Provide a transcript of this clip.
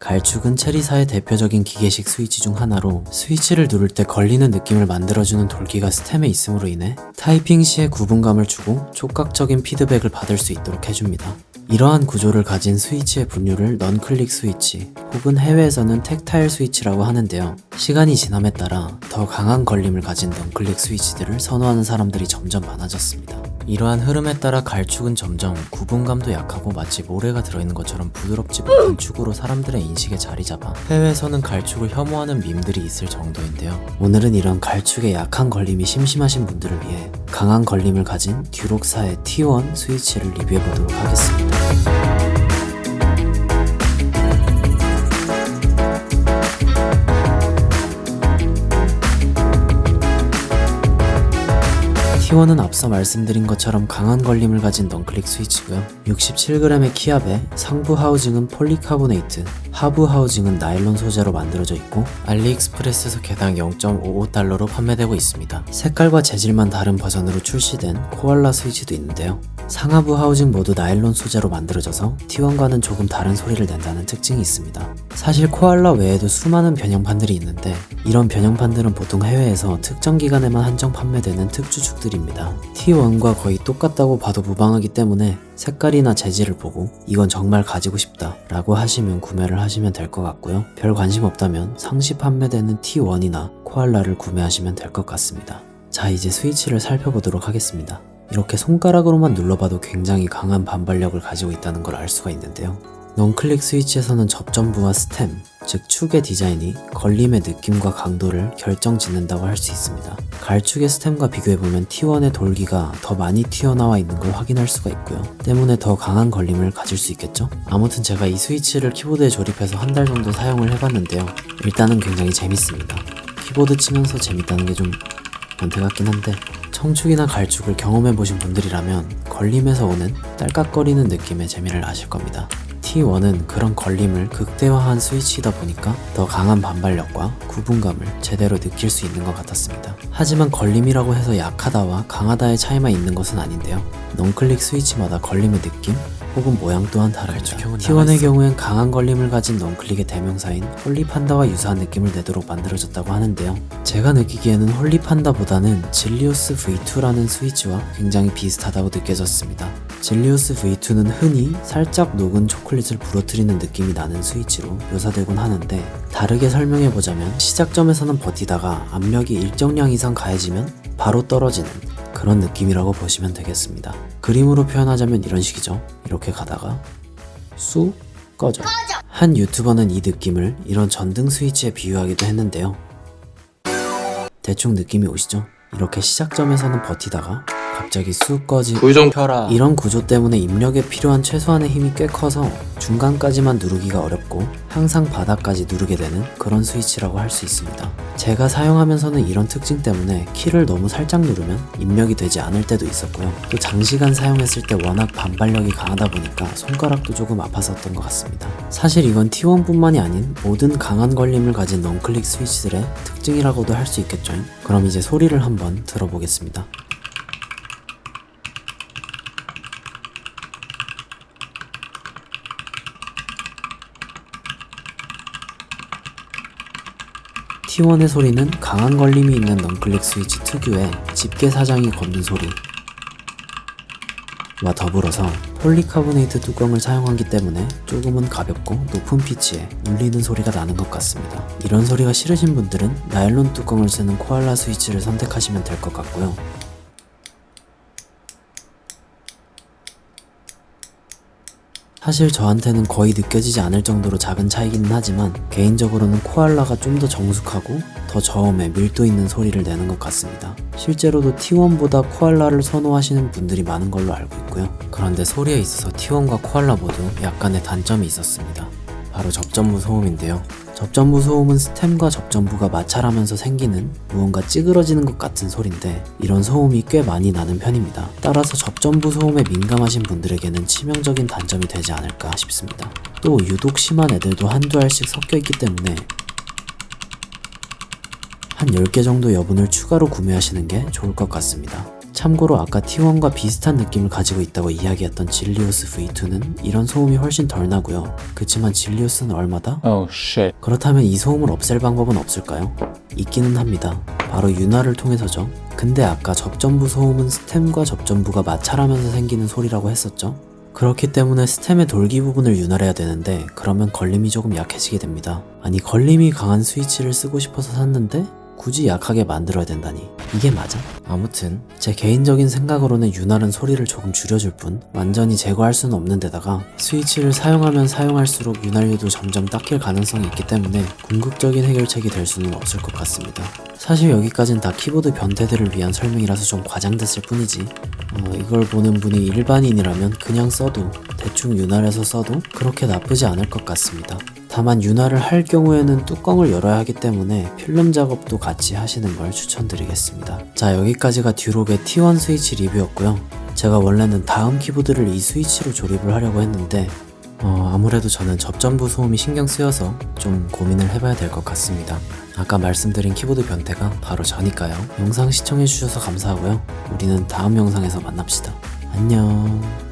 갈축은 체리사의 대표적인 기계식 스위치 중 하나로 스위치를 누를 때 걸리는 느낌을 만들어주는 돌기가 스템에 있음으로 인해 타이핑 시에 구분감을 주고 촉각적인 피드백을 받을 수 있도록 해줍니다. 이러한 구조를 가진 스위치의 분류를 넌클릭 스위치 혹은 해외에서는 텍타일 스위치라고 하는데요. 시간이 지남에 따라 더 강한 걸림을 가진 넌클릭 스위치들을 선호하는 사람들이 점점 많아졌습니다. 이러한 흐름에 따라 갈축은 점점 구분감도 약하고 마치 모래가 들어있는 것처럼 부드럽지 못한 축으로 사람들의 인식에 자리 잡아 해외에서는 갈축을 혐오하는 밈들이 있을 정도인데요. 오늘은 이런 갈축의 약한 걸림이 심심하신 분들을 위해 강한 걸림을 가진 듀록사의 T1 스위치를 리뷰해보도록 하겠습니다. T1은 앞서 말씀드린 것처럼 강한 걸림을 가진 넌클릭 스위치고요. 67g의 키압에 상부 하우징은 폴리카보네이트, 하부 하우징은 나일론 소재로 만들어져 있고 알리익스프레스에서 개당 0.55달러로 판매되고 있습니다. 색깔과 재질만 다른 버전으로 출시된 코알라 스위치도 있는데요. 상하부 하우징 모두 나일론 소재로 만들어져서 T1과는 조금 다른 소리를 낸다는 특징이 있습니다. 사실 코알라 외에도 수많은 변형판들이 있는데 이런 변형판들은 보통 해외에서 특정 기간에만 한정 판매되는 특주축들입니다. T1과 거의 똑같다고 봐도 무방하기 때문에 색깔이나 재질을 보고 이건 정말 가지고 싶다 라고 하시면 구매를 하시면 될 것 같고요. 별 관심 없다면 상시 판매되는 T1이나 코알라를 구매하시면 될 것 같습니다. 자, 이제 스위치를 살펴보도록 하겠습니다. 이렇게 손가락으로만 눌러봐도 굉장히 강한 반발력을 가지고 있다는 걸 알 수가 있는데요. 넌클릭 스위치에서는 접전부와 스템, 즉 축의 디자인이 걸림의 느낌과 강도를 결정짓는다고 할 수 있습니다. 갈축의 스템과 비교해보면 T1의 돌기가 더 많이 튀어나와 있는 걸 확인할 수가 있고요. 때문에 더 강한 걸림을 가질 수 있겠죠? 아무튼 제가 이 스위치를 키보드에 조립해서 한 달 정도 사용을 해봤는데요. 일단은 굉장히 재밌습니다. 키보드 치면서 재밌다는 게 좀 변태 같긴 한데 청축이나 갈축을 경험해보신 분들이라면 걸림에서 오는 딸깍거리는 느낌의 재미를 아실 겁니다. T1은 그런 걸림을 극대화한 스위치이다 보니까 더 강한 반발력과 구분감을 제대로 느낄 수 있는 것 같았습니다. 하지만 걸림이라고 해서 약하다와 강하다의 차이만 있는 것은 아닌데요. 넌클릭 스위치마다 걸림의 느낌 혹은 모양 또한 다릅니다. T1의 경우엔 강한 걸림을 가진 넌클릭의 대명사인 홀리판다와 유사한 느낌을 내도록 만들어졌다고 하는데요. 제가 느끼기에는 홀리판다보다는 진리오스 V2라는 스위치와 굉장히 비슷하다고 느껴졌습니다. 진리오스 V2는 흔히 살짝 녹은 초콜릿을 부러뜨리는 느낌이 나는 스위치로 묘사되곤 하는데 다르게 설명해보자면 시작점에서는 버티다가 압력이 일정량 이상 가해지면 바로 떨어지는 그런 느낌이라고 보시면 되겠습니다. 그림으로 표현하자면 이런 식이죠. 이렇게 가다가 쑥 꺼져. 한 유튜버는 이 느낌을 이런 전등 스위치에 비유하기도 했는데요. 대충 느낌이 오시죠? 이렇게 시작점에서는 버티다가 갑자기 쑥 꺼지 켜라. 이런 구조 때문에 입력에 필요한 최소한의 힘이 꽤 커서 중간까지만 누르기가 어렵고 항상 바닥까지 누르게 되는 그런 스위치라고 할 수 있습니다. 제가 사용하면서는 이런 특징 때문에 키를 너무 살짝 누르면 입력이 되지 않을 때도 있었고요. 또 장시간 사용했을 때 워낙 반발력이 강하다 보니까 손가락도 조금 아팠었던 것 같습니다. 사실 이건 T1 뿐만이 아닌 모든 강한 걸림을 가진 넌클릭 스위치들의 특징이라고도 할 수 있겠죠. 그럼 이제 소리를 한번 들어보겠습니다. T1의 소리는 강한 걸림이 있는 넌클릭 스위치 특유의 집게 사장이 걷는 소리와 더불어서 폴리카보네이트 뚜껑을 사용하기 때문에 조금은 가볍고 높은 피치에 울리는 소리가 나는 것 같습니다. 이런 소리가 싫으신 분들은 나일론 뚜껑을 쓰는 코알라 스위치를 선택하시면 될 것 같고요. 사실 저한테는 거의 느껴지지 않을 정도로 작은 차이기는 하지만 개인적으로는 코알라가 좀 더 정숙하고 더 저음에 밀도 있는 소리를 내는 것 같습니다. 실제로도 T1보다 코알라를 선호하시는 분들이 많은 걸로 알고 있고요. 그런데 소리에 있어서 T1과 코알라 모두 약간의 단점이 있었습니다. 바로 접전부 소음인데요. 접전부 소음은 스템과 접전부가 마찰하면서 생기는 무언가 찌그러지는 것 같은 소리인데 이런 소음이 꽤 많이 나는 편입니다. 따라서 접전부 소음에 민감하신 분들에게는 치명적인 단점이 되지 않을까 싶습니다. 또 유독 심한 애들도 한두 알씩 섞여 있기 때문에 한 10개 정도 여분을 추가로 구매하시는 게 좋을 것 같습니다. 참고로 아까 T1과 비슷한 느낌을 가지고 있다고 이야기했던 진리우스 V2는 이런 소음이 훨씬 덜 나고요. 그치만 진리우스는 얼마다? Oh shit. 그렇다면 이 소음을 없앨 방법은 없을까요? 있기는 합니다. 바로 윤활을 통해서죠. 근데 아까 접전부 소음은 스템과 접전부가 마찰하면서 생기는 소리라고 했었죠. 그렇기 때문에 스템의 돌기 부분을 윤활해야 되는데 그러면 걸림이 조금 약해지게 됩니다. 아니 걸림이 강한 스위치를 쓰고 싶어서 샀는데 굳이 약하게 만들어야 된다니 이게 맞아? 아무튼 제 개인적인 생각으로는 윤활은 소리를 조금 줄여줄 뿐 완전히 제거할 수는 없는 데다가 스위치를 사용하면 사용할수록 윤활유도 점점 닦일 가능성이 있기 때문에 궁극적인 해결책이 될 수는 없을 것 같습니다. 사실 여기까진 다 키보드 변태들을 위한 설명이라서 좀 과장됐을 뿐이지 이걸 보는 분이 일반인이라면 그냥 써도 대충 윤활해서 써도 그렇게 나쁘지 않을 것 같습니다. 다만 윤활을 할 경우에는 뚜껑을 열어야 하기 때문에 필름 작업도 같이 하시는 걸 추천드리겠습니다. 자, 여기까지가 듀록의 T1 스위치 리뷰였고요. 제가 원래는 다음 키보드를 이 스위치로 조립을 하려고 했는데 아무래도 저는 접전부 소음이 신경 쓰여서 좀 고민을 해봐야 될 것 같습니다. 아까 말씀드린 키보드 변태가 바로 저니까요. 영상 시청해주셔서 감사하고요. 우리는 다음 영상에서 만납시다. 안녕.